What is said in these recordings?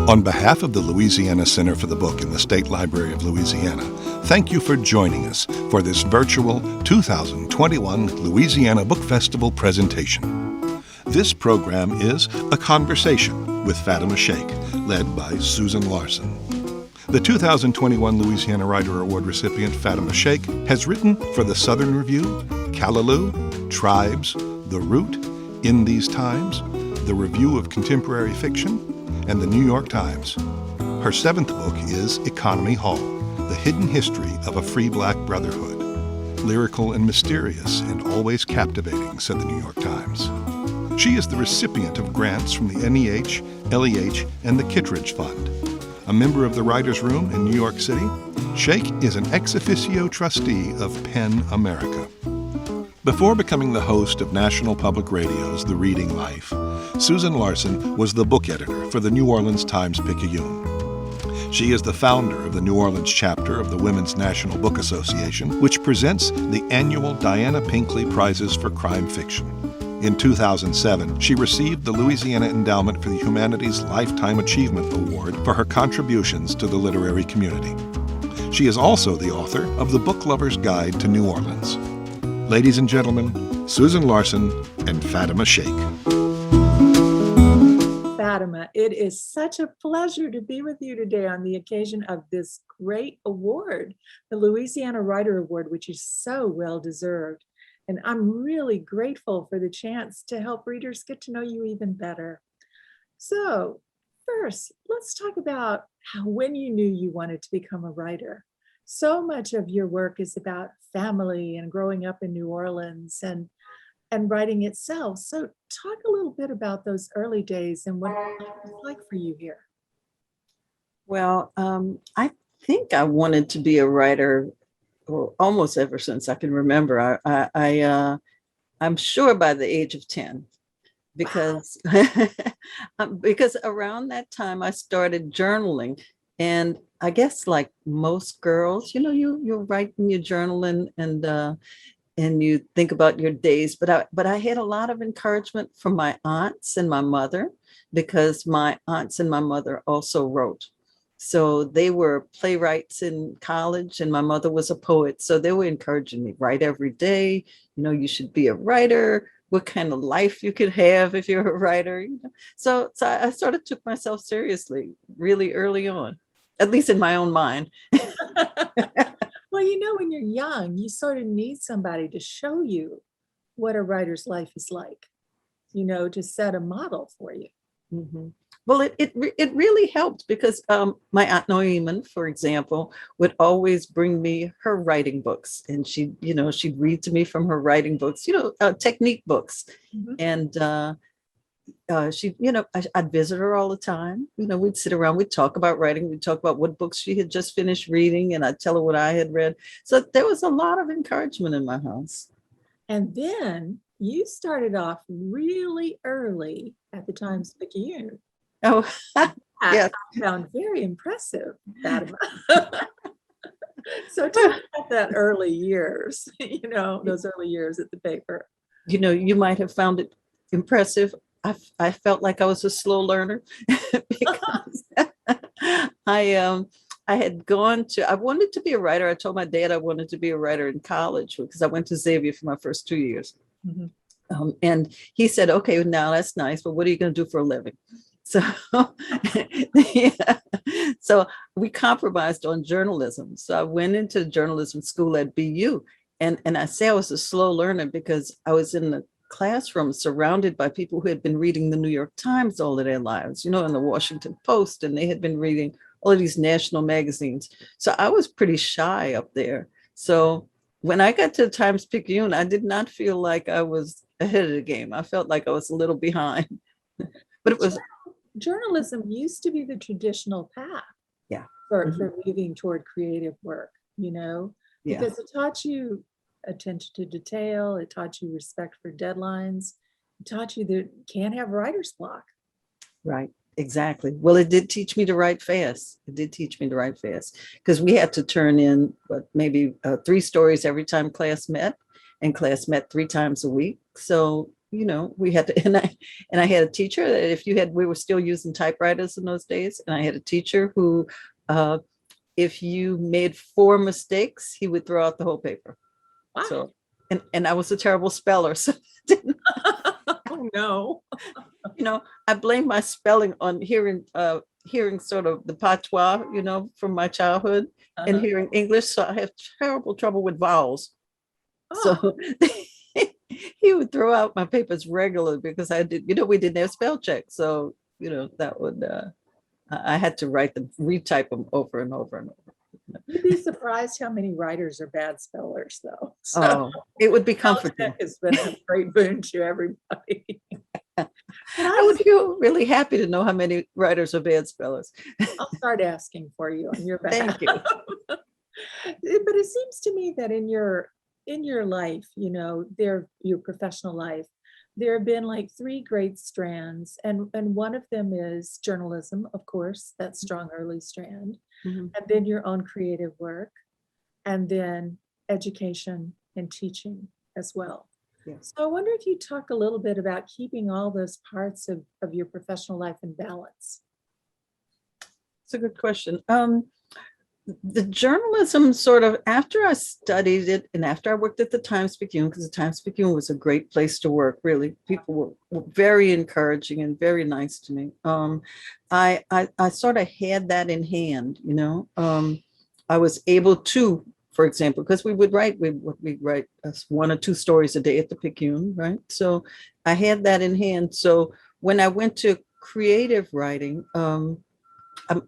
On behalf of the Louisiana Center for the Book in the State Library of Louisiana, thank you for joining us for this virtual 2021 Louisiana Book Festival presentation. This program is A Conversation with Fatima Shaik, led by Susan Larson. The 2021 Louisiana Writer Award recipient Fatima Shaik has written for the Southern Review, Callaloo, Tribes, The Root, In These Times, the Review of Contemporary Fiction, and the New York Times. Her seventh book is Economy Hall, The Hidden History of a Free Black Brotherhood. Lyrical and mysterious and always captivating, said the New York Times. She is the recipient of grants from the NEH, LEH, and the Kittredge Fund. A member of the Writers' Room in New York City, Shaik is an ex officio trustee of PEN America. Before becoming the host of National Public Radio's The Reading Life, Susan Larson was the book editor for the New Orleans Times-Picayune. She is the founder of the New Orleans chapter of the Women's National Book Association, which presents the annual Diana Pinkley Prizes for Crime Fiction. In 2007, she received the Louisiana Endowment for the Humanities Lifetime Achievement Award for her contributions to the literary community. She is also the author of The Book Lover's Guide to New Orleans. Ladies and gentlemen, Susan Larson and Fatima Shaik. Fatima, it is such a pleasure to be with you today on the occasion of this great award, the Louisiana Writer Award, which is so well deserved. And I'm really grateful for the chance to help readers get to know you even better. So first, let's talk about when you knew you wanted to become a writer. So much of your work is about family and growing up in New Orleans and writing itself. So talk a little bit about those early days and what it was like for you here. Well, I think I wanted to be a writer almost ever since I can remember. I'm sure by the age of 10, because because around that time I started journaling. And I guess like most girls, you're writing your journal and you think about your days. But I had a lot of encouragement from my aunts and my mother, because my aunts and my mother also wrote. So they were playwrights in college, and my mother was a poet. So they were encouraging me, write every day. You should be a writer. What kind of life you could have if you're a writer. So I sort of took myself seriously really early on, at least in my own mind. Well, when you're young, you sort of need somebody to show you what a writer's life is like, to set a model for you. Mm-hmm. Well, it really helped, because my Aunt Noeman, for example, would always bring me her writing books, and she'd read to me from her writing books, technique books. Mm-hmm. And I'd visit her all the time. We'd sit around, we'd talk about writing, we'd talk about what books she had just finished reading, and I'd tell her what I had read. So there was a lot of encouragement in my house. And then you started off really early at the Times-Picayune. Oh, yeah. I found very impressive, Fatima. So talk about that early years, those early years at the paper. You might have found it impressive. I felt like I was a slow learner because I wanted to be a writer. I told my dad I wanted to be a writer in college, because I went to Xavier for my first 2 years. Mm-hmm. And he said, okay, now that's nice, but what are you going to do for a living? So, yeah. So we compromised on journalism. So I went into journalism school at BU. And I say I was a slow learner because I was in the classroom surrounded by people who had been reading the New York Times all of their lives, and the Washington Post, and they had been reading all of these national magazines. So I was pretty shy up there. So when I got to the Times-Picayune, I did not feel like I was ahead of the game. I felt like I was a little behind. But it was journalism used to be the traditional path. Yeah. For moving toward creative work, Yeah. Because it taught you attention to detail, it taught you respect for deadlines, it taught you that you can't have writer's block. Right, exactly. Well, it did teach me to write fast. Because we had to turn in maybe 3 stories every time class met, and class met 3 times a week. So we had to, and I had a teacher that we were still using typewriters in those days. And I had a teacher who, if you made 4 mistakes, he would throw out the whole paper. Wow. So, and I was a terrible speller. So Oh no. I blame my spelling on hearing sort of the patois, from my childhood and hearing English. So I have terrible trouble with vowels. Oh. So he would throw out my papers regularly because I did, we didn't have spell check. So, that would, I had to retype them over and over and over. You'd be surprised how many writers are bad spellers, though. So it would be spell comforting. check has been a great boon to everybody. I would feel really happy to know how many writers are bad spellers. I'll start asking for you on your behalf. Thank you. But it seems to me that in your life, your professional life, there have been like 3 great strands, and one of them is journalism, of course, that strong early strand, Mhm. and then your own creative work, and then education and teaching as well. Yes. So I wonder if you talk a little bit about keeping all those parts of your professional life in balance. It's a good question. The journalism sort of, after I studied it and after I worked at the Times-Picayune, because the Times-Picayune was a great place to work, really, people were very encouraging and very nice to me. I sort of had that in hand, I was able to, for example, because we would write 1 or 2 stories a day at the Picayune, right? So I had that in hand. So when I went to creative writing,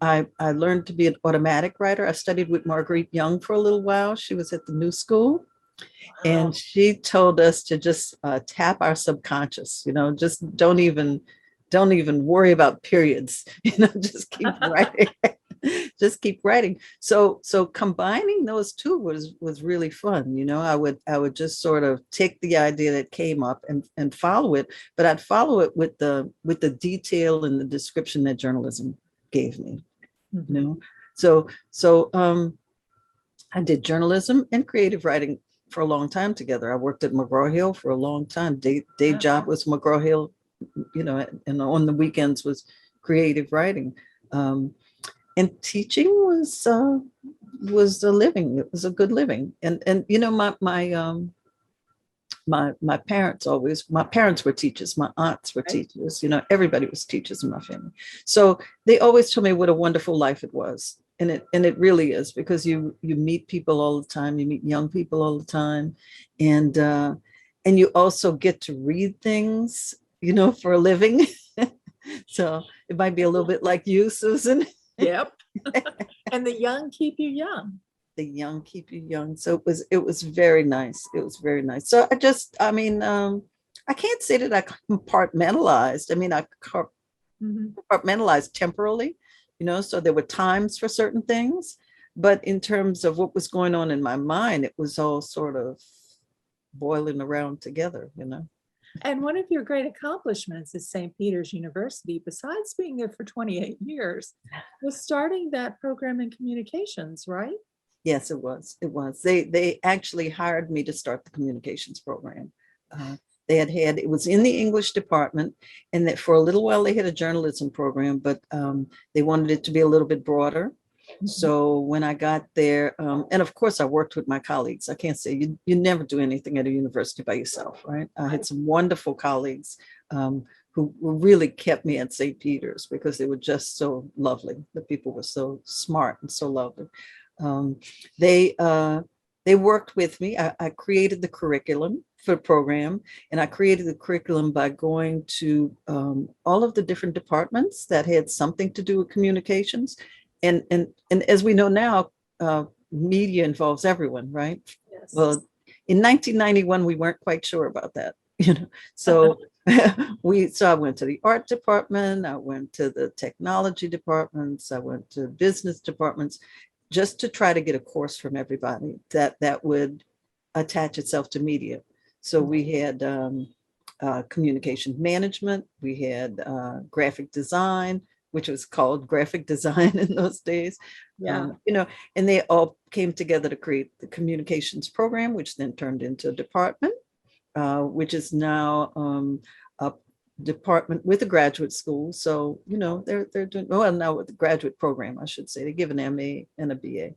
I learned to be an automatic writer. I studied with Marguerite Young for a little while. She was at the New School, and she told us to just tap our subconscious. Just don't even worry about periods. Just keep writing. Just keep writing. So combining those 2 was really fun. I would just sort of take the idea that came up and follow it, but I'd follow it with the detail and the description that journalism gave me. So I did journalism and creative writing for a long time together. I worked at McGraw-Hill for a long time. Day job was McGraw-Hill, and on the weekends was creative writing. And teaching was a living. It was a good living. And my parents were teachers. My aunts were teachers. Everybody was teachers in my family. So they always told me what a wonderful life it was. And it really is, because you meet people all the time. You meet young people all the time. And you also get to read things, for a living. So it might be a little bit like you, Susan. Yep. And the young keep you young. The young keep you young. So it was very nice. It was very nice. So I can't say that I compartmentalized. I compartmentalized temporally, so there were times for certain things, but in terms of what was going on in my mind, it was all sort of boiling around together, And one of your great accomplishments at St. Peter's University, besides being there for 28 years, was starting that program in communications, right? Yes, it was. It was. They actually hired me to start the communications program. It was in the English department, and that for a little while they had a journalism program, but they wanted it to be a little bit broader. So when I got there, and of course I worked with my colleagues. I can't say you never do anything at a university by yourself, right? I had some wonderful colleagues who really kept me at St. Peter's because they were just so lovely. The people were so smart and so lovely. They worked with me. I created the curriculum for the program, and I created the curriculum by going to all of the different departments that had something to do with communications. And as we know now, media involves everyone, right? Yes. Well, in 1991, we weren't quite sure about that, So I went to the art department, I went to the technology departments, I went to business departments, just to try to get a course from everybody that would attach itself to media. So we had communication management, we had graphic design, which was called graphic design in those days. Yeah. And they all came together to create the communications program, which then turned into a department. which is now a department with a graduate school. So, they're doing well now with the graduate program, I should say. They give an MA and a BA.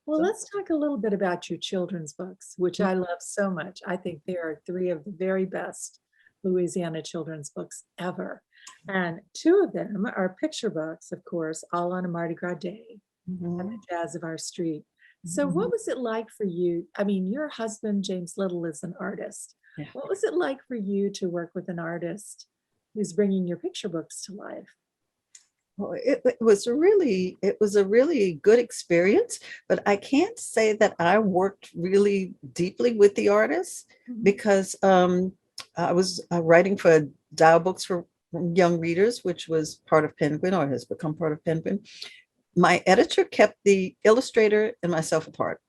Well, So- let's talk a little bit about your children's books, which I love so much. I think they are three of the very best Louisiana children's books ever. And two of them are picture books, of course, All on a Mardi Gras Day and The Jazz of Our Street. So what was it like for you? I mean, your husband, James Little, is an artist. Yeah. What was it like for you to work with an artist who's bringing your picture books to life? Well, it was a really good experience, but I can't say that I worked really deeply with the artist because I was writing for Dial Books for Young Readers, which was part of Penguin, or has become part of Penguin. My editor kept the illustrator and myself apart.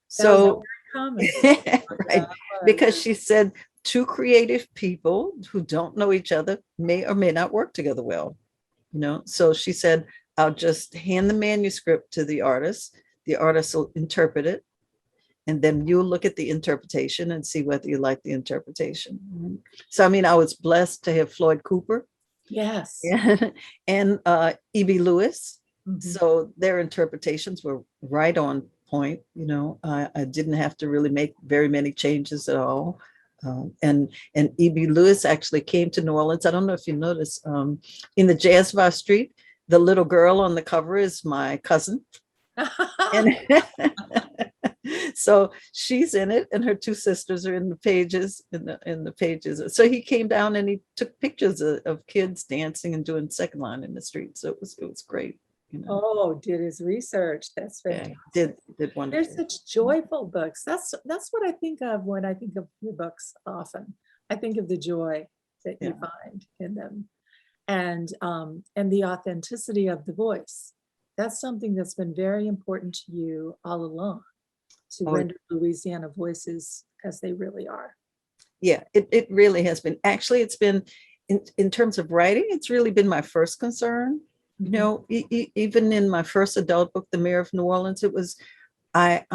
So, right, because she said two creative people who don't know each other may or may not work together well. So she said, I'll just hand the manuscript to the artist. The artist will interpret it. And then you'll look at the interpretation and see whether you like the interpretation. So, I mean, I was blessed to have Floyd Cooper. Yes. And E.B. Lewis. So their interpretations were right on point. I didn't have to really make very many changes at all. And E.B. Lewis actually came to New Orleans. I don't know if you noticed, in The Jazz of Our Street, the little girl on the cover is my cousin. And so she's in it, and her two sisters are in the pages. So he came down and he took pictures of kids dancing and doing second line in the street. So it was great. Oh, did his research. That's fantastic. Yeah, did wonderful. They're such joyful books. That's what I think of when I think of your books often. I think of the joy that you find in them, and the authenticity of the voice. That's something that's been very important to you all along, to render Louisiana voices as they really are. Yeah, it really has been. Actually, it's been, in terms of writing, it's really been my first concern. Even in my first adult book, The Mayor of New Orleans, it was, what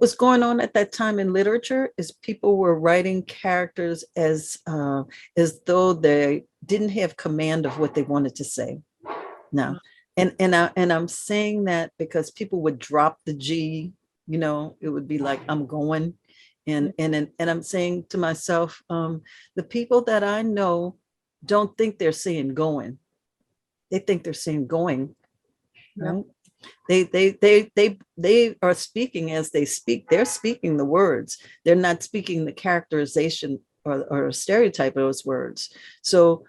was going on at that time in literature is people were writing characters as though they didn't have command of what they wanted to say. Now, and I'm saying that because people would drop the G, it would be like, I'm going. And I'm saying to myself, the people that I know don't think they're saying going. They think they're saying going. Right? They are speaking as they speak. They're speaking the words. They're not speaking the characterization or stereotype of those words. So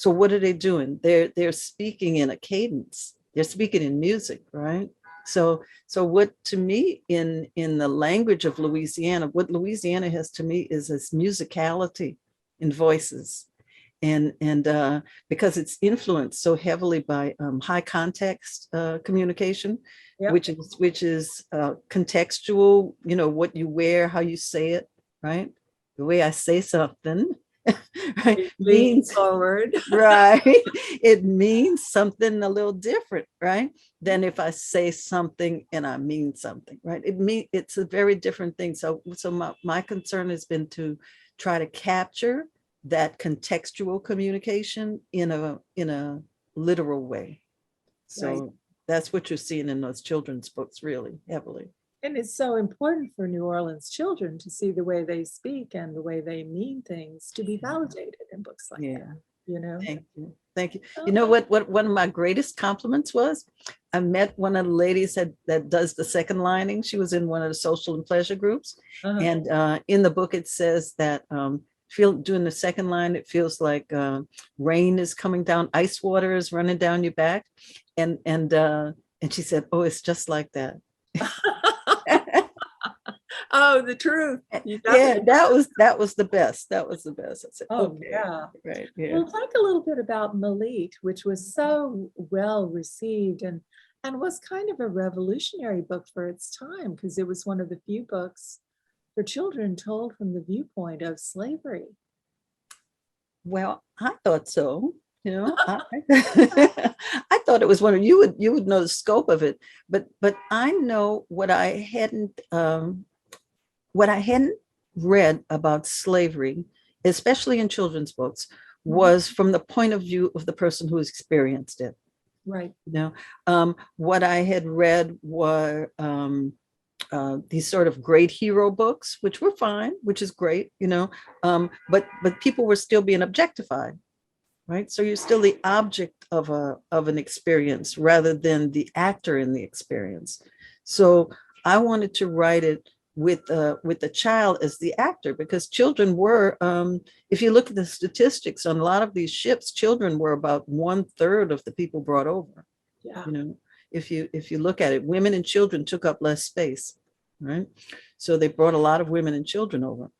what are they doing? They're speaking in a cadence. They're speaking in music, right? So what to me in the language of Louisiana, what Louisiana has to me is this musicality in voices. And because it's influenced so heavily by high context communication, which is contextual, what you wear, how you say it, right? The way I say something, right, means forward, right? It means something a little different, right? Than if I say something and I mean something, right? It's a very different thing. So my concern has been to try to capture that contextual communication in a literal way. So that's what you're seeing in those children's books really heavily. And it's so important for New Orleans children to see the way they speak and the way they mean things to be validated in books like that. Thank you. You know what one of my greatest compliments was? I met one of the ladies that does the second lining. She was in one of the social and pleasure groups. And in the book it says that doing the second line, it feels like rain is coming down, ice water is running down your back, and she said, "Oh, it's just like that." Oh, the truth. Yeah, that was the best. That was the best. I said, okay, right. Yeah. Well, talk a little bit about Melit, which was so well received and was kind of a revolutionary book for its time because it was one of the few books for children told from the viewpoint of slavery. Well, I thought so. I thought it was one of you would know the scope of it, but I know what I hadn't read about slavery, especially in children's books, Mhm. was from the point of view of the person who has experienced it. Right. You know, what I had read were these sort of great hero books, which were fine, which is great, you know, but people were still being objectified, right? So you're still the object of an experience rather than the actor in the experience. So I wanted to write it with the child as the actor, because children were, if you look at the statistics on a lot of these ships, children were about 1/3 of the people brought over. Yeah. You know, if you look at it, women and children took up less space, right? So they brought a lot of women and children over.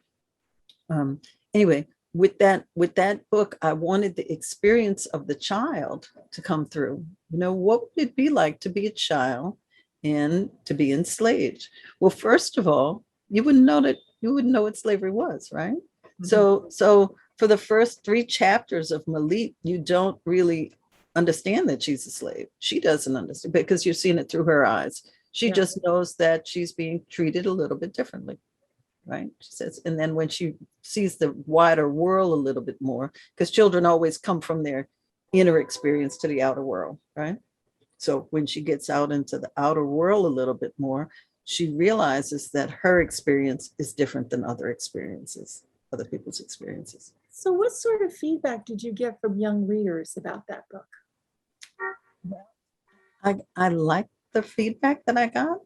Anyway, with that book, I wanted the experience of the child to come through. You know, what would it be like to be a child and to be enslaved? Well, first of all, you wouldn't know what slavery was, right? Mhm. So for the first 3 chapters of Melit, you don't really understand that she's a slave. She doesn't understand because you're seeing it through her eyes. She Yeah. just knows that she's being treated a little bit differently, right? She says, and then when she sees the wider world a little bit more, because children always come from their inner experience to the outer world, right? So when she gets out into the outer world a little bit more, she realizes that her experience is different than other experiences, other people's experiences. So what sort of feedback did you get from young readers about that book? I like the feedback that I got,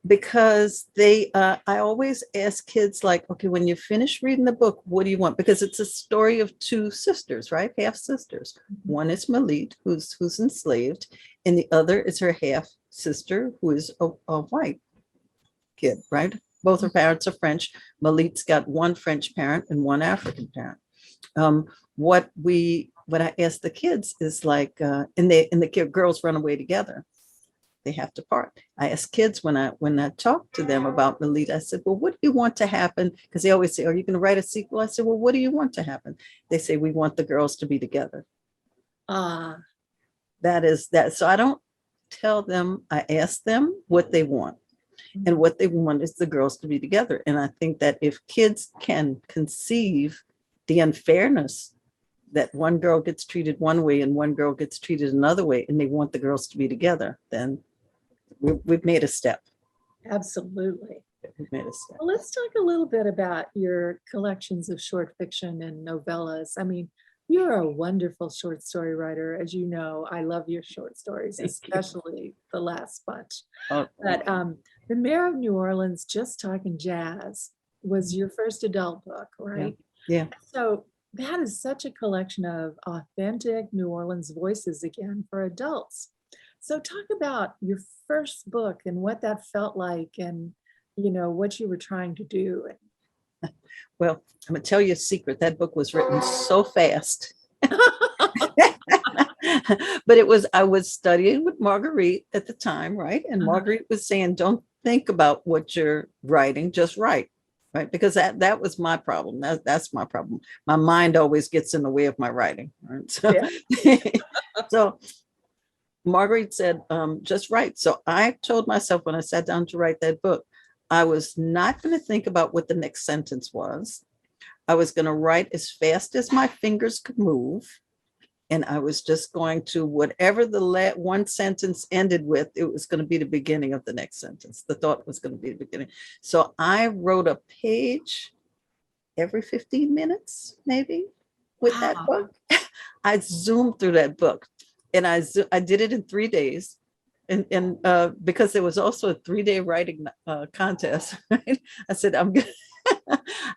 because I always ask kids, like, okay, when you finish reading the book, what do you want? Because it's a story of 2 sisters, right? Half sisters. One is Melit, who's enslaved, and the other is her half sister, who is a white kid, right? Both her parents are French. Melit's got one French parent and one African parent. What I ask the kids is like, and the girls run away together. They have to part. I ask kids when I talk to them about Melit, I said, well, what do you want to happen? Because they always say, are you going to write a sequel? I said, well, what do you want to happen? They say, we want the girls to be together. That is that. So I don't tell them, I ask them what they want. And what they want is the girls to be together. And I think that if kids can conceive the unfairness that one girl gets treated one way and one girl gets treated another way, and they want the girls to be together, then we've made a step. Absolutely. We've made a step. Well, let's talk a little bit about your collections of short fiction and novellas. I mean, you're a wonderful short story writer. As you know, I love your short stories, especially the last bunch. Oh, But The Mayor of New Orleans, Just Talking Jazz, was your first adult book, right? yeah. So that is such a collection of authentic New Orleans voices again for adults. So talk about your first book and what that felt like, and what you were trying to do. Well, I'm gonna tell you a secret. That book was written so fast. But I was studying with Marguerite at the time, right? And Marguerite was saying, don't think about what you're writing, just write, right? Because that was my problem. That's my problem. My mind always gets in the way of my writing, right? So, so Marguerite said, just write. So I told myself when I sat down to write that book, I was not going to think about what the next sentence was. I was going to write as fast as my fingers could move. And I was just going to, whatever the one sentence ended with, it was going to be the beginning of the next sentence. The thought was going to be the beginning. So I wrote a page every 15 minutes, maybe, with that book. I zoomed through that book, and I did it in 3 days. And because there was also a 3-day writing contest, right? I said, I'm good.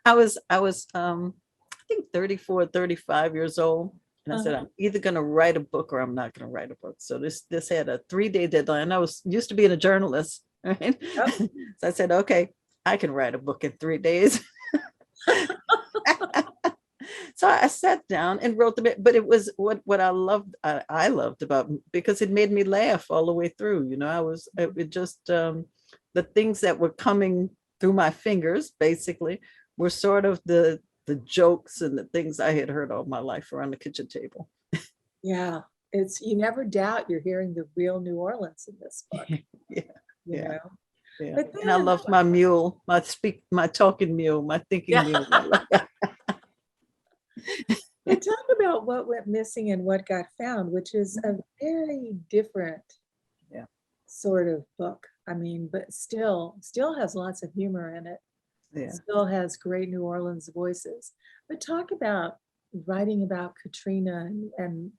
I was I think 34, 35 years old. And I said, I'm either going to write a book or I'm not going to write a book. So this had a 3-day deadline. I was used to being a journalist, right? Yep. So I said, okay, I can write a book in 3 days. So I sat down and wrote the bit, but it was what I loved. I loved about it because it made me laugh all the way through. It just the things that were coming through my fingers basically were sort of the jokes and the things I had heard all my life around the kitchen table. Yeah, you never doubt you're hearing the real New Orleans in this book. Yeah. You know? Yeah. But And I then, love my mule, my talking mule, my thinking yeah. mule. But talk about what went missing and what got found, which is a very different Yeah. sort of book. I mean, but still has lots of humor in it. Yeah. Still has great New Orleans voices. But talk about writing about Katrina and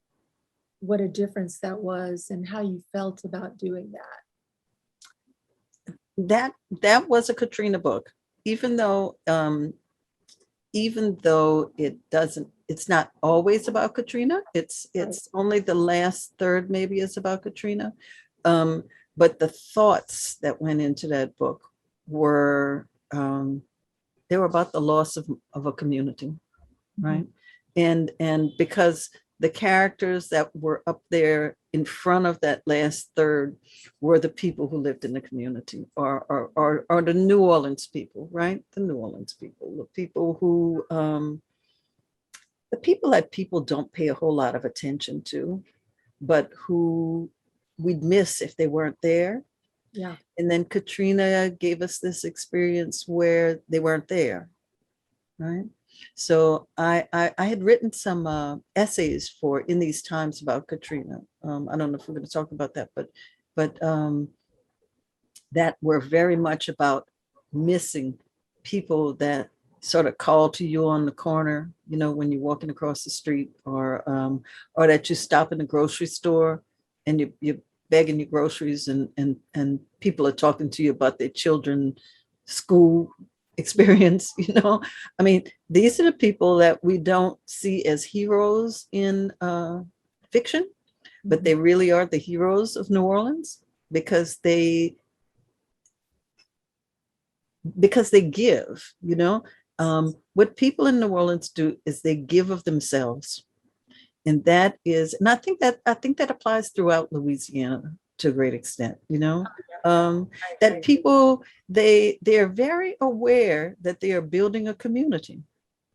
what a difference that was and how you felt about doing that. That was a Katrina book, even though it's not always about Katrina. It's only the last third maybe is about Katrina. But the thoughts that went into that book were they were about the loss of a community, right? And because the characters that were up there in front of that last third were the people who lived in the community, or the New Orleans people, right? The New Orleans people, the people who the people that people don't pay a whole lot of attention to, but who we'd miss if they weren't there. Yeah. And then Katrina gave us this experience where they weren't there, right? So I had written some essays for In These Times about Katrina. I don't know if we're going to talk about that, but that were very much about missing people that sort of call to you on the corner, when you're walking across the street, or that you stop in the grocery store and you're begging your groceries, and people are talking to you about their children school experience. I mean, these are the people that we don't see as heroes in fiction, but they really are the heroes of New Orleans, because they give. What people in New Orleans do is they give of themselves. And I think that applies throughout Louisiana to a great extent, that people, they're very aware that they are building a community.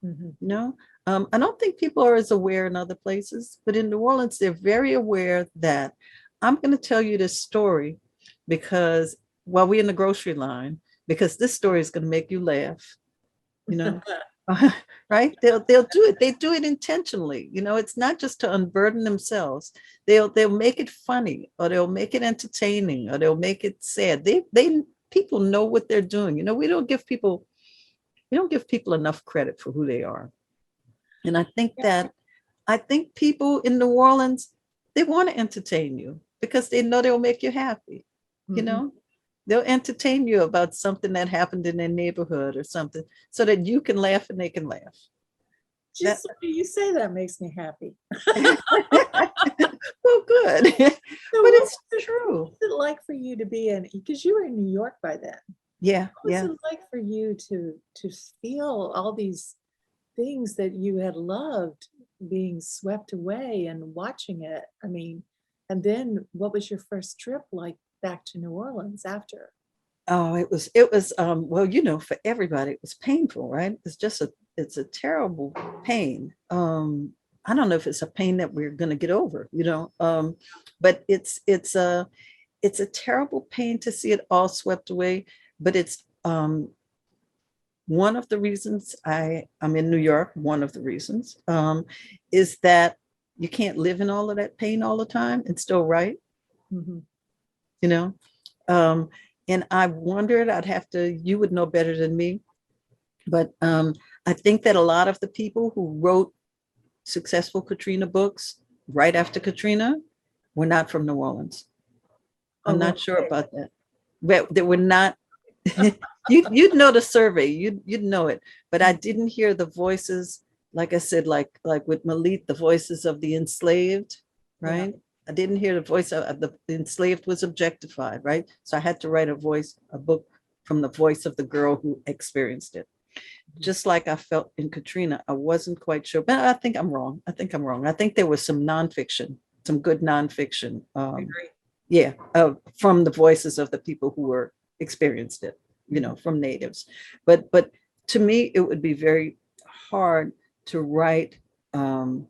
I don't think people are as aware in other places, but in New Orleans, they're very aware that I'm going to tell you this story because while we're in the grocery line, because this story is going to make you laugh, right? They'll do it. They do it intentionally. It's not just to unburden themselves. They'll make it funny, or they'll make it entertaining, or they'll make it sad. People know what they're doing. We don't give people enough credit for who they are. And I think people in New Orleans, they want to entertain you because they know they'll make you happy. They'll entertain you about something that happened in their neighborhood or something, so that you can laugh and they can laugh. Just you say that makes me happy. Well, good. But it's true. What's it like for you to be because you were in New York by then? Yeah. What was it like for you to feel all these things that you had loved being swept away and watching it? I mean, and then what was your first trip like back to New Orleans after? Oh, it was well, for everybody, it was painful, right? It's a terrible pain. I don't know if it's a pain that we're going to get over, but it's a terrible pain to see it all swept away. But it's one of the reasons I'm in New York. One of the reasons is that you can't live in all of that pain all the time and still write. And I wondered, you would know better than me, but I think that a lot of the people who wrote successful Katrina books right after Katrina were not from New Orleans. I'm not sure about that. But they were not. You'd know the survey, you'd know it, but I didn't hear the voices, like I said, like with Melit, the voices of the enslaved, right? I didn't hear the voice of the enslaved was objectified, right? So I had to write a book from the voice of the girl who experienced it. Just like I felt in Katrina, I wasn't quite sure, but I think I'm wrong. I think there was some nonfiction, some good nonfiction. From the voices of the people who were experienced it, from natives. But to me, it would be very hard to write from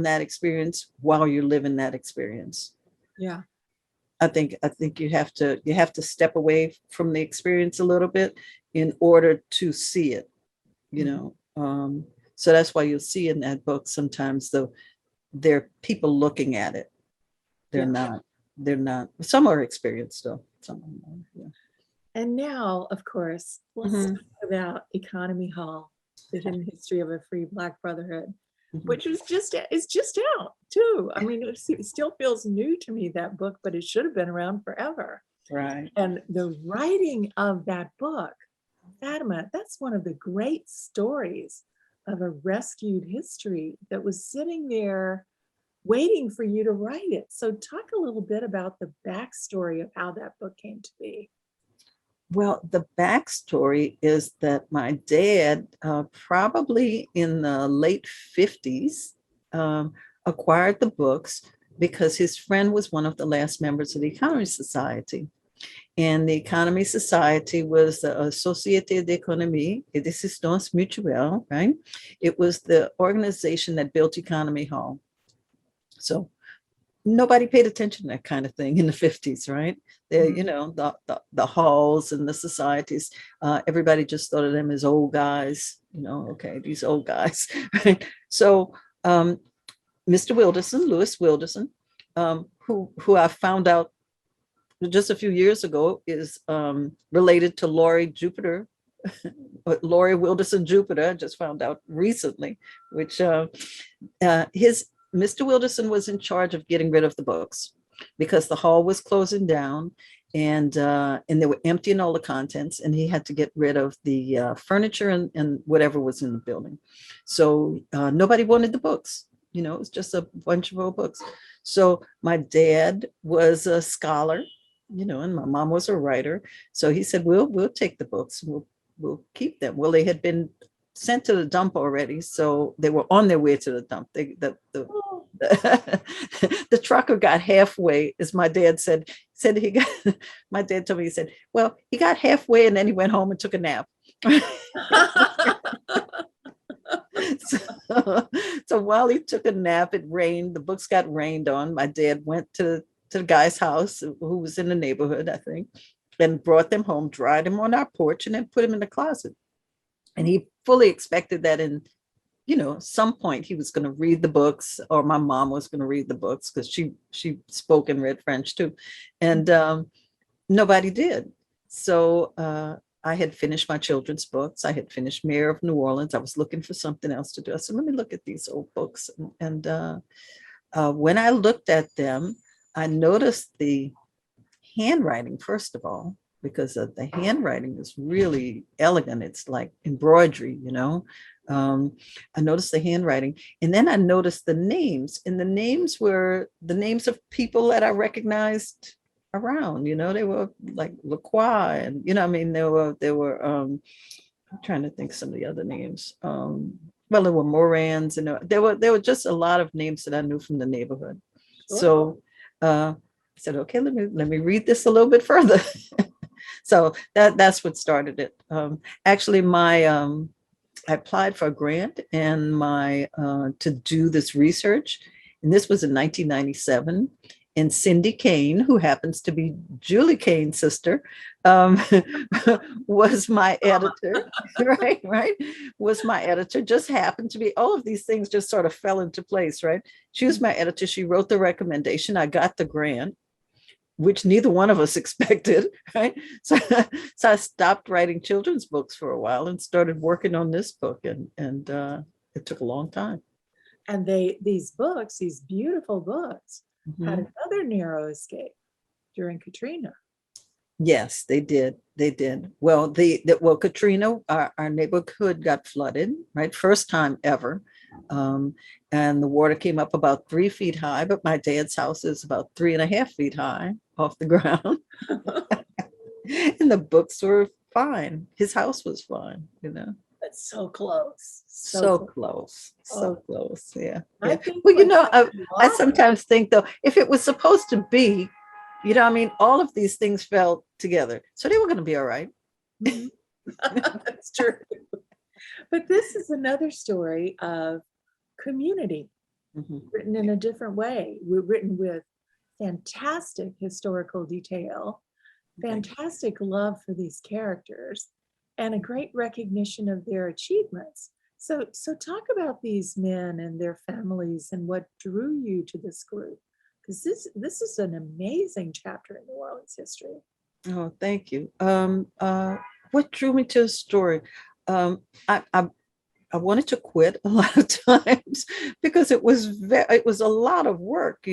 that experience while you're living that experience. Yeah. I think you have to step away from the experience a little bit in order to see it, you know. So that's why you'll see in that book sometimes though there are people looking at it. They're Yeah. not. They're not. Some are experienced though. Some of them are, yeah. And now, of course, let's Mhm. talk about Economy Hall, the hidden history of a free Black brotherhood, Mhm. which is just out too. I mean, it still feels new to me, that book, but it should have been around forever. Right. And the writing of that book, Fatima, that's one of the great stories of a rescued history that was sitting there waiting for you to write it. So talk a little bit about the backstory of how that book came to be. Well, the backstory is that my dad, probably in the late 50s, acquired the books because his friend was one of the last members of the Economy Society. And the Economy Society was the Société d'économie et d'assistance mutuelle, right? It was the organization that built Economy Hall. So nobody paid attention to that kind of thing in the 50s, right? You know, the halls and the societies, everybody just thought of them as old guys, you know, okay, these old guys, right? So Mr. Wilderson, Louis Wilderson, who I found out just a few years ago is related to Laurie Jupiter, Laurie Wilderson Jupiter, I just found out recently, which his Mr. Wilderson was in charge of getting rid of the books because the hall was closing down and they were emptying all the contents, and he had to get rid of the furniture and whatever was in the building. So nobody wanted the books. You know, it was just a bunch of old books. So my dad was a scholar, you know, and my mom was a writer. So he said, we'll take the books. We'll keep them. Well, they had been sent to the dump already, so they were on their way to the dump. The trucker got halfway, as my dad said he got. My dad told me, he said, well, he got halfway and then he went home and took a nap. So while he took a nap, it rained. The books got rained on. My dad went to the guy's house who was in the neighborhood, I think, and brought them home, dried them on our porch, and then put them in the closet. And he fully expected that in, you know, some point he was going to read the books, or my mom was going to read the books, because she spoke and read French too. And nobody did. So I had finished my children's books. I had finished Mayor of New Orleans. I was looking for something else to do. I said, let me look at these old books. And when I looked at them, I noticed the handwriting, first of all, because the handwriting is really elegant. It's like embroidery, you know. I noticed the handwriting, and then I noticed the names, and the names were the names of people that I recognized around, you know. They were like Lacroix, and, you know, I mean, there were I'm trying to think some of the other names. Well, there were Morans, and there were just a lot of names that I knew from the neighborhood. Sure. So I said, okay, let me read this a little bit further. So that's what started it. Actually, I applied for a grant and to do this research, and this was in 1997. And Cindy Kane, who happens to be Julie Kane's sister, was my editor, right? Was my editor. Just happened to be, all of these things just sort of fell into place, right? She was my editor. She wrote the recommendation. I got the grant, which neither one of us expected, right? So I stopped writing children's books for a while and started working on this book, and it took a long time. And these books, these beautiful books, had Mhm. another narrow escape during Katrina. Yes, they did. They did. Well, Katrina, our neighborhood got flooded, right? First time ever. And the water came up about 3 feet high, but my dad's house is about 3.5 feet high off the ground. And the books were fine. His house was fine, you know. That's so close. So close. Oh. Close. Yeah. I Yeah. think Well, you when know, I lost- sometimes think, though, if it was supposed to be, you know, I mean, all of these things fell together. So they were going to be all right. Mhm. That's true. But this is another story of community Mhm. written in a different way. We're written with fantastic historical detail, fantastic love for these characters, and a great recognition of their achievements. So talk about these men and their families and what drew you to this group, because this is an amazing chapter in New Orleans history. Oh, thank you. What drew me to the story? I wanted to quit a lot of times because it was a lot of work,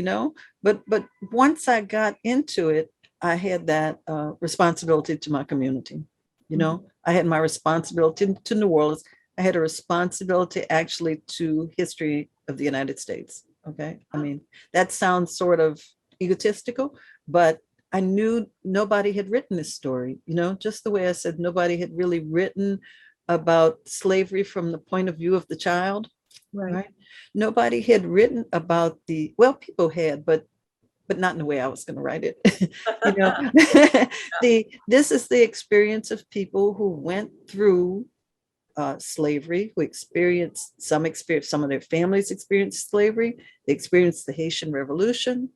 But once I got into it, I had that responsibility to my community. I had my responsibility to New Orleans. I had a responsibility actually to history of the United States. Okay, I mean that sounds sort of egotistical, but I knew nobody had written this story. Just the way I said nobody had really written about slavery from the point of view of the child, right? Nobody had written about people had, but not in the way I was going to write it. This is the experience of people who went through slavery, who experienced some of their families experienced slavery. They experienced the Haitian Revolution.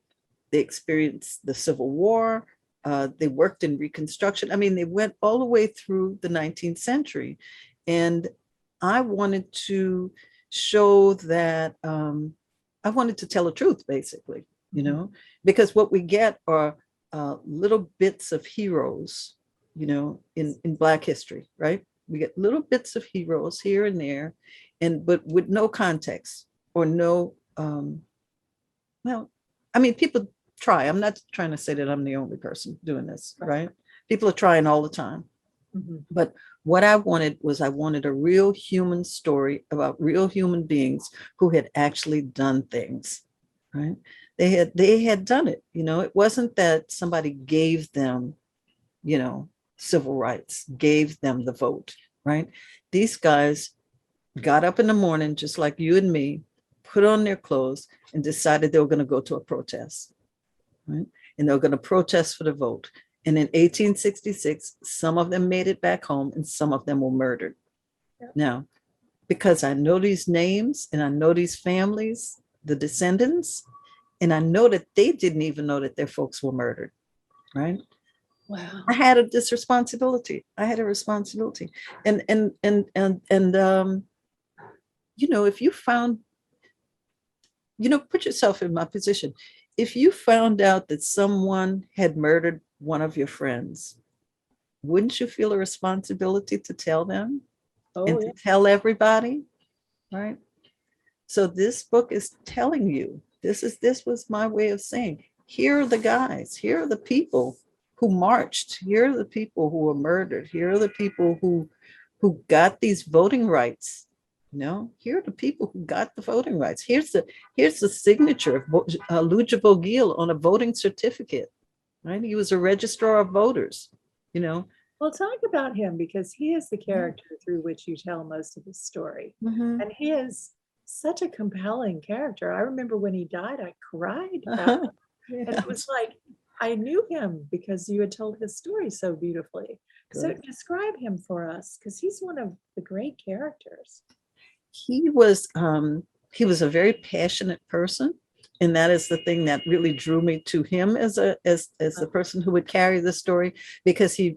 They experienced the Civil War. They worked in Reconstruction. I mean, they went all the way through the 19th century. And I wanted to show that I wanted to tell the truth, basically, because what we get are little bits of heroes, in Black history, right? We get little bits of heroes here and there, but with no context or no, people try. I'm not trying to say that I'm the only person doing this, right? People are trying all the time. But what I wanted a real human story about real human beings who had actually done things, right? They had done it. It wasn't that somebody gave them, civil rights, gave them the vote, right? These guys got up in the morning, just like you and me, put on their clothes and decided they were going to go to a protest, right? And they were going to protest for the vote. And in 1866, some of them made it back home and some of them were murdered. Yep. Now, because I know these names and I know these families, the descendants, and I know that they didn't even know that their folks were murdered, right? Wow. I had this responsibility. I had a responsibility. And if you found, put yourself in my position. If you found out that someone had murdered one of your friends, wouldn't you feel a responsibility to tell them to tell everybody, right? So this book is telling you, this was my way of saying, here are the guys, here are the people who marched, here are the people who were murdered, here are the people who got these voting rights. Here are the people who got the voting rights. Here's the signature of Louisiana Bogiel on a voting certificate, right? He was a registrar of voters, Well, talk about him, because he is the character through which you tell most of the story. And he is such a compelling character. I remember when he died, I cried about him. And it was like, I knew him because you had told his story so beautifully. Good. So describe him for us, because he's one of the great characters. He was a very passionate person. And that is the thing that really drew me to him as the person who would carry the story, because he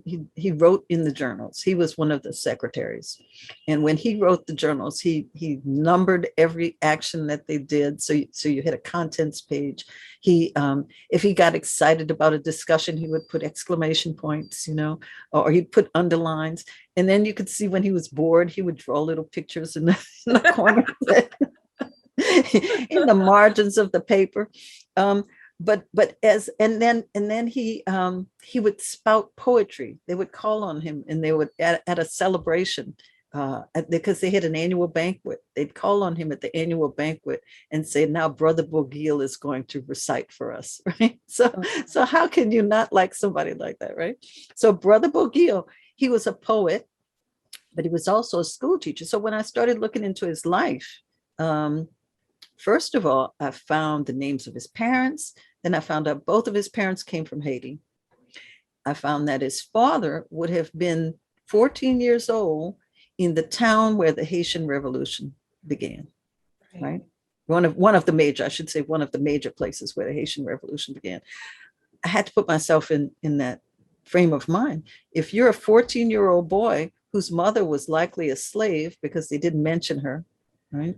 wrote in the journals. He was one of the secretaries. And when he wrote the journals, he numbered every action that they did. So you hit a contents page. If he got excited about a discussion, he would put exclamation points, or he'd put underlines. And then you could see when he was bored, he would draw little pictures in the corner. In the margins of the paper, then he would spout poetry. They would call on him, and they would at a celebration, because they had an annual banquet. They'd call on him at the annual banquet and say, "Now, Brother Bogiel is going to recite for us." Right. So how can you not like somebody like that, right? So Brother Bogiel, he was a poet, but he was also a school teacher. So when I started looking into his life, first of all, I found the names of his parents. Then I found out both of his parents came from Haiti. I found that his father would have been 14 years old in the town where the Haitian Revolution began, right? one of the major, I should say, one of the major places where the Haitian Revolution began. I had to put myself in that frame of mind. If you're a 14-year-old boy whose mother was likely a slave, because they didn't mention her, right?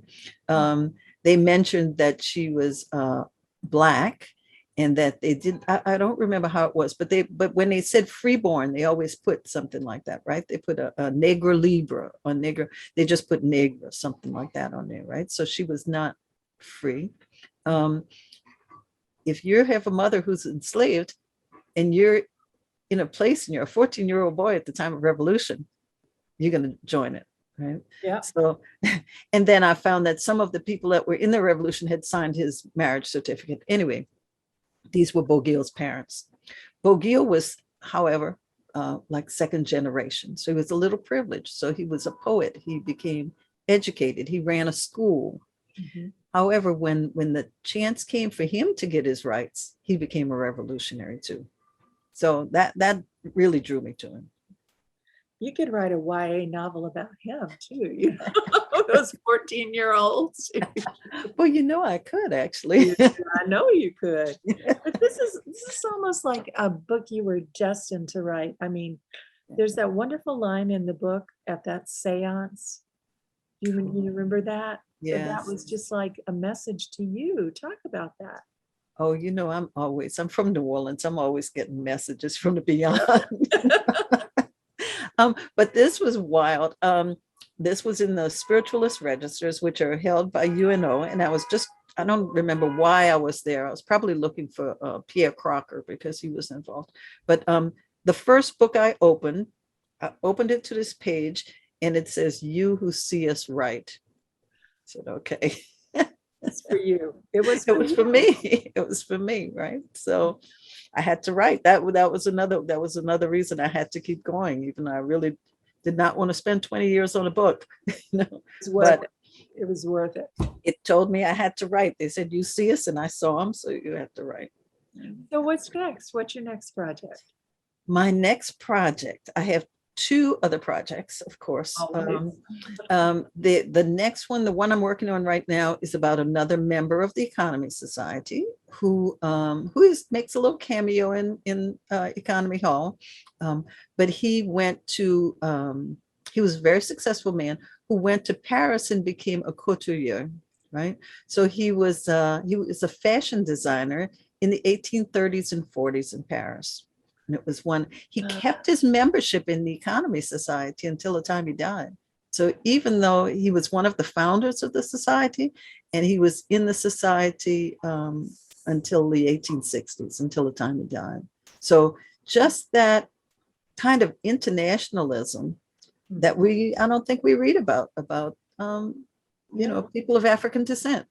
They mentioned that she was Black, and that they did, I don't remember how it was, but when they said freeborn, they always put something like that, right? They put a negro libre or negro, they just put negra, something like that on there, right? So she was not free. If you have a mother who's enslaved and you're in a place and you're a 14-year-old boy at the time of revolution, you're going to join it, right? Yeah. So, and then I found that some of the people that were in the revolution had signed his marriage certificate. Anyway, these were Bogiel's parents. Bogiel was, however, like second generation. So he was a little privileged. So he was a poet. He became educated. He ran a school. Mhm. However, when the chance came for him to get his rights, he became a revolutionary too. So that really drew me to him. You could write a YA novel about him too, you know, those 14-year-olds. Well, you know, I could actually. I know you could. But this is almost like a book you were destined to write. I mean, there's that wonderful line in the book at that seance. You remember that? So that Yes. was just like a message to you. Talk about that. Oh, you know, I'm from New Orleans. I'm always getting messages from the beyond. But this was wild. This was in the spiritualist registers, which are held by UNO. And I don't remember why I was there. I was probably looking for Pierre Crocker because he was involved. But the first book I opened it to this page, and it says, "You who see us right." I said, okay. It's for you. It was For me. It was for me, right? So I had to write. That was another reason I had to keep going, even though I really did not want to spend 20 years on a book. But it was worth it. It told me I had to write. They said, "You see us," and I saw them, so you have to write. So what's next? What's your next project? My next project, I have two other projects, of course. The next one, the one I'm working on right now, is about another member of the Economy Society who makes a little cameo in Economy Hall, but he was a very successful man who went to Paris and became a couturier, right? So he was a fashion designer in the 1830s and 40s in Paris. And it was he kept his membership in the Economy Society until the time he died. So even though he was one of the founders of the society, and he was in the society until the 1860s, until the time he died. So just that kind of internationalism that I don't think we read about, people of African descent,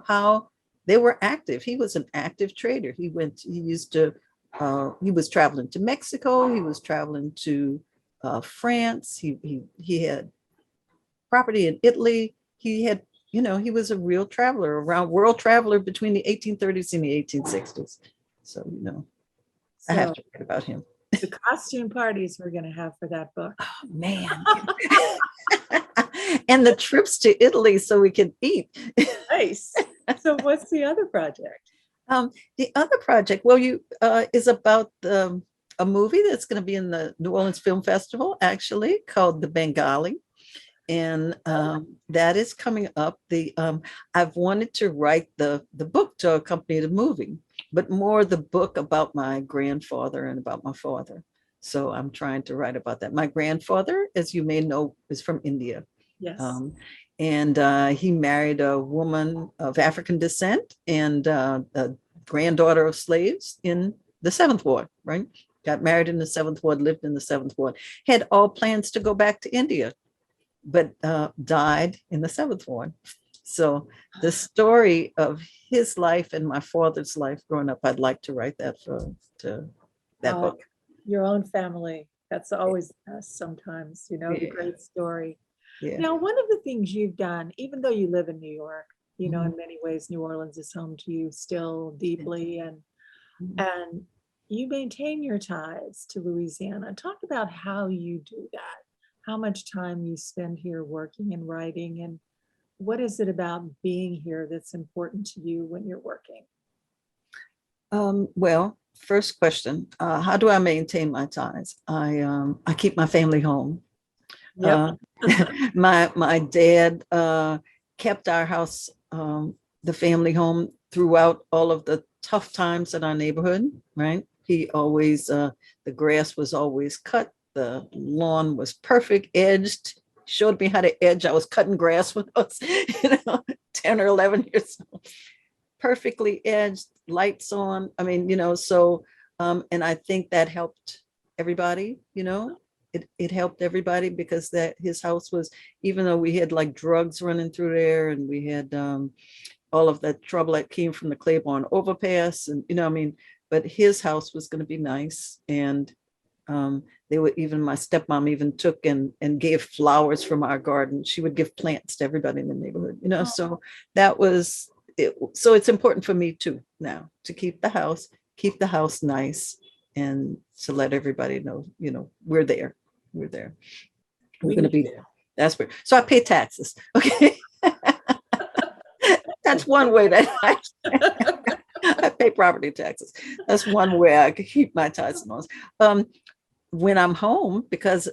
how they were active. He was an active trader. He was traveling to Mexico. He was traveling to France. He had property in Italy. He was a real traveler, world traveler between the 1830s and the 1860s. So, I have to write about him. The costume parties we're going to have for that book. Oh, man. And the trips to Italy so we can eat. Nice. So what's the other project? The other project, is about a movie that's going to be in the New Orleans Film Festival, actually, called The Bengali. And that is coming up. I've wanted to write the book to accompany the movie, but more the book about my grandfather and about my father. So I'm trying to write about that. My grandfather, as you may know, is from India. Yes. And he married a woman of African descent and a granddaughter of slaves in the 7th Ward, right? Got married in the 7th Ward, lived in the 7th Ward, had all plans to go back to India, but died in the 7th Ward. So the story of his life and my father's life growing up, I'd like to write that book. Your own family. That's always best sometimes, the great story. Yeah. Now, one of the things you've done, even though you live in New York, in many ways, New Orleans is home to you still deeply, and you maintain your ties to Louisiana. Talk about how you do that, how much time you spend here working and writing, and what is it about being here that's important to you when you're working? Well, first question, how do I maintain my ties? I keep my family home. Yep. My dad kept our house, the family home, throughout all of the tough times in our neighborhood, right? He always, the grass was always cut, the lawn was perfect, edged, showed me how to edge. I was cutting grass when I was, 10 or 11 years old. Perfectly edged, lights on. I mean, so, and I think that helped everybody, it helped everybody because that his house was, even though we had like drugs running through there and we had all of that trouble that came from the Claiborne overpass, and but his house was going to be nice. And they were, even my stepmom even took and gave flowers from our garden. She would give plants to everybody in the neighborhood, so that was it. So it's important for me too now to keep the house nice, and to let everybody know, we're there. We're going to be there. That's where. So I pay taxes. Okay. That's one way that I pay property taxes. That's one way I could keep my ties and when I'm home, because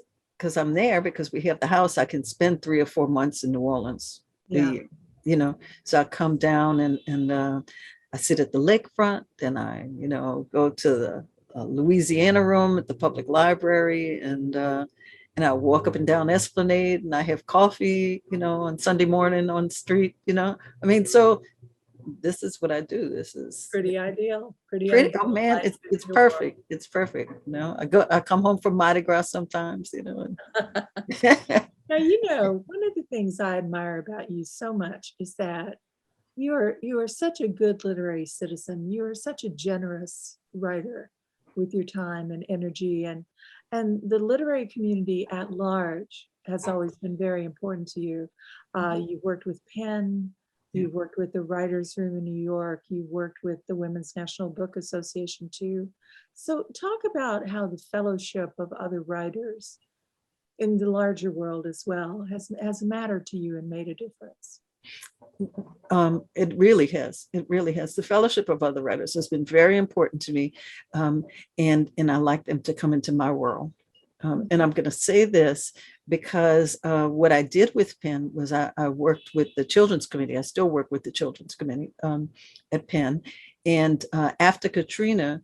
I'm there, because we have the house, I can spend 3 or 4 months in New Orleans a year, so I come down and I sit at the lakefront, and I, go to the Louisiana room at the public library, and I walk up and down Esplanade, and I have coffee, on Sunday morning on the street, so this is what I do. This is Pretty ideal. Pretty oh ideal man, life it's in your perfect. It's perfect. I come home from Mardi Gras sometimes, and world. Now, one of the things I admire about you so much is that you are such a good literary citizen. You are such a generous writer with your time and energy, and the literary community at large has always been very important to you. You worked with Penn, you worked with the Writers' Room in New York, you worked with the Women's National Book Association too. So talk about how the fellowship of other writers in the larger world as well has mattered to you and made a difference. It really has. It really has. The fellowship of other writers has been very important to me, and I like them to come into my world. And I'm going to say this because what I did with Penn was I worked with the Children's Committee. I still work with the Children's Committee at Penn. And after Katrina,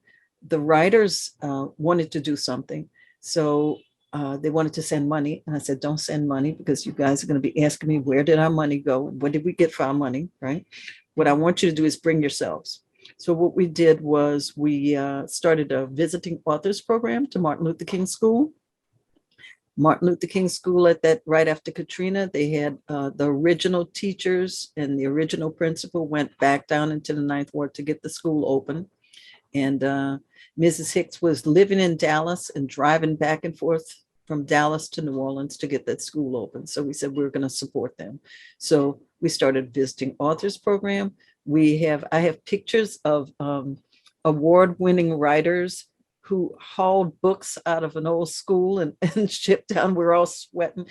the writers wanted to do something. So they wanted to send money. And I said, don't send money, because you guys are going to be asking me, where did our money go? What did we get for our money, right? What I want you to do is bring yourselves. So what we did was we started a visiting authors program to Martin Luther King School. Martin Luther King School, at that, right after Katrina, they had the original teachers and the original principal went back down into the Ninth Ward to get the school open. And Mrs. Hicks was living in Dallas and driving back and forth from Dallas to New Orleans to get that school open. So we said, we're going to support them. So we started visiting authors program. I have pictures of award-winning writers who hauled books out of an old school and shipped down. We're all sweating.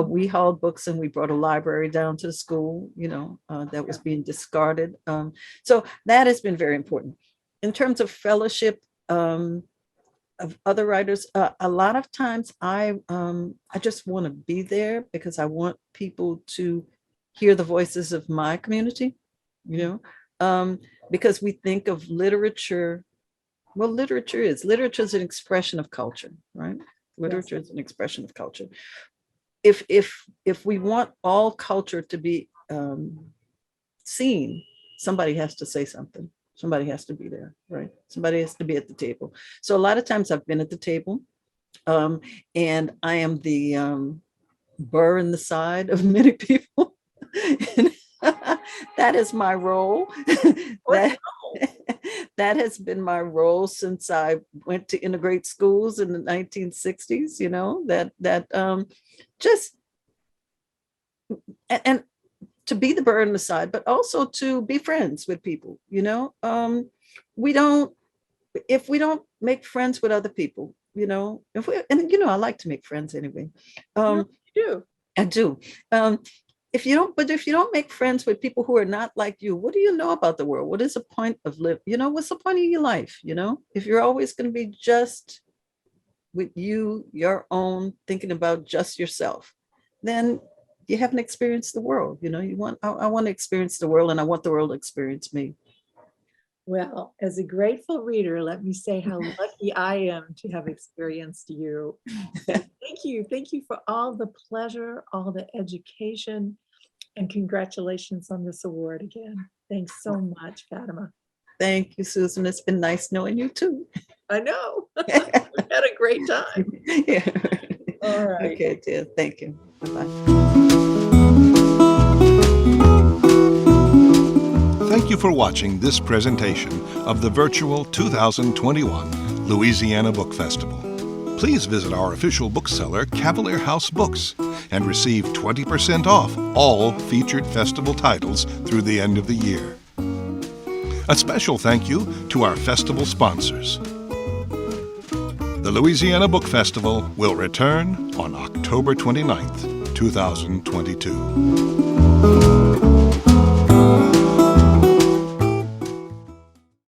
We hauled books and we brought a library down to the school, that was being discarded. So that has been very important. In terms of fellowship of other writers, a lot of times I just want to be there because I want people to hear the voices of my community, because we think of literature. Well, literature is an expression of culture, right? Literature is an expression of culture. If we want all culture to be seen, somebody has to say something. Somebody has to be there, right? Somebody has to be at the table. So a lot of times I've been at the table, and I am the burr in the side of many people. That is my role. That has been my role since I went to integrate schools in the 1960s, just, and to be the burr in the side, but also to be friends with people, if we don't make friends with other people, I like to make friends anyway. You do. I do. if you don't make friends with people who are not like you, what do you know about the world? What is the point of live? What's the point of your life? If you're always going to be just with you, your own, thinking about just yourself, then you haven't experienced the world. I want to experience the world, and I want the world to experience me. Well, as a grateful reader, let me say how lucky I am to have experienced you. Thank you. Thank you for all the pleasure, all the education, and congratulations on this award again. Thanks so much, Fatima. Thank you, Susan. It's been nice knowing you too. I know. We've had a great time. Yeah. All right. Okay, dear. Thank you. Bye-bye. Thank you for watching this presentation of the virtual 2021 Louisiana Book Festival. Please visit our official bookseller, Cavalier House Books, and receive 20% off all featured festival titles through the end of the year. A special thank you to our festival sponsors. The Louisiana Book Festival will return on October 29th, 2022.